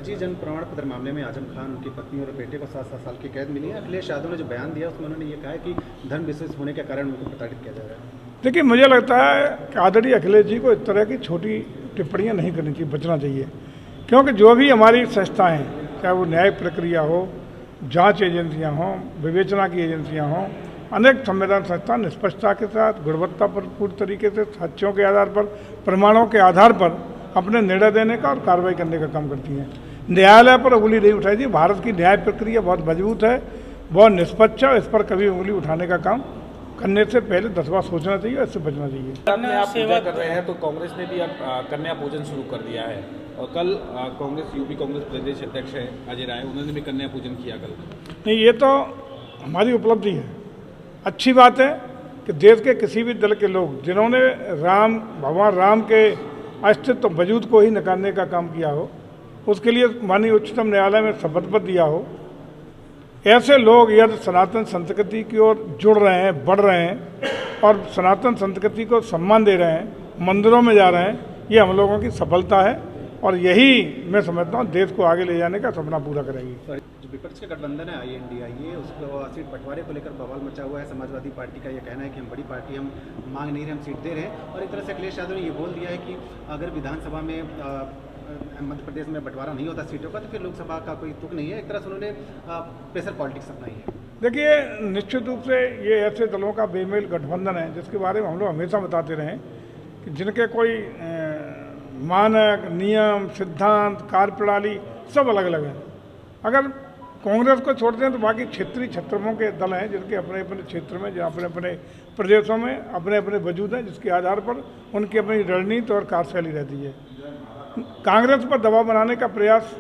जी, जन प्रमाण पत्र मामले में आजम खान, उनकी पत्नी और बेटे को 7-7 साल की कैद मिली है। अखिलेश यादव ने जो बयान दिया उसमें उन्होंने ये कहा है कि धर्म विशेष होने के कारण उनको प्रताड़ित किया जा रहा है। देखिए, मुझे लगता है कि आदरणीय अखिलेश जी को इस तरह की छोटी टिप्पणियां नहीं करनी चाहिए, बचना चाहिए। क्योंकि जो भी हमारी संस्थाएं हैं, चाहे वो न्यायिक प्रक्रिया हो, जांच एजेंसियां हों, विवेचना की एजेंसियां हों, अनेक संविधान संस्था निष्पक्षता के साथ, गुणवत्ता पर पूर्ण तरीके से, साक्ष्यों के आधार पर, प्रमाणों के आधार पर अपने निर्णय देने का और कार्रवाई करने का काम करती हैं। न्यायालय पर उंगली नहीं उठाई थी। भारत की न्याय प्रक्रिया बहुत मजबूत है, बहुत निष्पक्ष है। इस पर कभी उंगली उठाने का काम करने से पहले 10 बार सोचना चाहिए और इससे बचना चाहिए। में आप पूजा कर रहे हैं तो कांग्रेस ने भी अब कन्या पूजन शुरू कर दिया है और कल कांग्रेस यूपी कांग्रेस प्रदेश अध्यक्ष है अजय राय, उन्होंने भी कन्या पूजन किया कल। नहीं, ये तो हमारी उपलब्धि है। अच्छी बात है कि देश के किसी भी दल के लोग जिन्होंने भगवान राम के अस्तित्व वजूद को ही नकारने का काम किया हो, उसके लिए माननीय उच्चतम न्यायालय में शपथ पत्र दिया हो, ऐसे लोग यदि सनातन संस्कृति की ओर जुड़ रहे हैं, बढ़ रहे हैं और सनातन संस्कृति को सम्मान दे रहे हैं, मंदिरों में जा रहे हैं, ये हम लोगों की सफलता है और यही मैं समझता हूँ देश को आगे ले जाने का सपना पूरा करेगी। जो विपक्ष का गठबंधन है INDIA, उसको सीट बंटवारे को लेकर बवाल मचा हुआ है। समाजवादी पार्टी का ये कहना है कि हम बड़ी पार्टी, हम मांग नहीं रहे, हम सीट दे रहे हैं। और एक तरह से अखिलेश यादव ने ये बोल दिया है कि अगर विधानसभा में मध्य प्रदेश में बंटवारा नहीं होता सीटों का तो फिर लोकसभा का कोई तुक नहीं है। एक तरह से उन्होंने प्रेशर पॉलिटिक्स अपनाई है। देखिए, निश्चित रूप से ये ऐसे दलों का बेमेल गठबंधन है जिसके बारे में हम लोग हमेशा बताते रहे कि जिनके कोई मानक, नियम, सिद्धांत, कार्यप्रणाली सब अलग अलग हैं। अगर कांग्रेस को छोड़ते हैं तो बाकी क्षेत्रीय छत्रमों के दल हैं जिनके अपने अपने क्षेत्र में, जो अपने अपने प्रदेशों में अपने अपने वजूद हैं, जिसके आधार पर उनकी अपनी रणनीति और कार्यशैली रहती है। कांग्रेस पर दबाव बनाने का प्रयास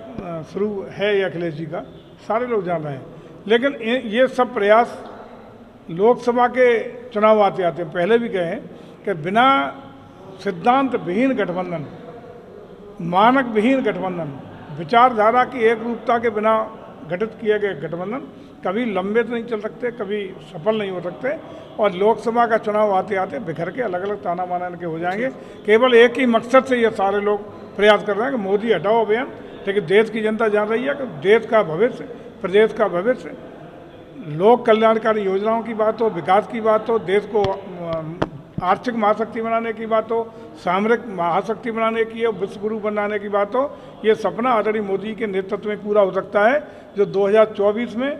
शुरू है ये अखिलेश जी का, सारे लोग जान रहे हैं। लेकिन ये सब प्रयास लोकसभा के चुनाव आते आते पहले भी कहे हैं कि बिना सिद्धांत विहीन गठबंधन, मानक विहीन गठबंधन, विचारधारा की एक रूपता के बिना गठित किए गए गठबंधन कभी लंबे तो नहीं चल सकते, कभी सफल नहीं हो सकते और लोकसभा का चुनाव आते आते बिखर के अलग अलग ताना बाना के हो जाएंगे। केवल एक ही मकसद से ये सारे लोग प्रयास कर रहे हैं कि मोदी हटाओ अभियान, लेकिन देश की जनता जान रही है कि देश का भविष्य, प्रदेश का भविष्य, लोक कल्याणकारी योजनाओं की बात हो, विकास की बात हो, देश को आर्थिक महाशक्ति बनाने की बात हो, सामरिक महाशक्ति बनाने की हो, विश्व गुरु बनाने की बात हो, ये सपना आदरणीय मोदी के नेतृत्व में पूरा हो सकता है, जो 2024 में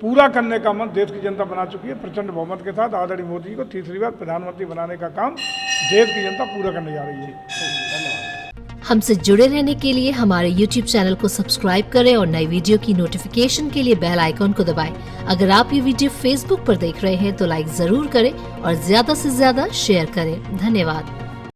पूरा करने का मन देश की जनता बना चुकी है। प्रचंड बहुमत के साथ आदरणीय मोदी को तीसरी बार प्रधानमंत्री बनाने का काम देश की जनता पूरा करने जा रही है। हमसे जुड़े रहने के लिए हमारे YouTube चैनल को सब्सक्राइब करें और नई वीडियो की नोटिफिकेशन के लिए बेल आइकॉन को दबाएं। अगर आप ये वीडियो Facebook पर देख रहे हैं तो लाइक जरूर करें और ज्यादा से ज्यादा शेयर करें। धन्यवाद।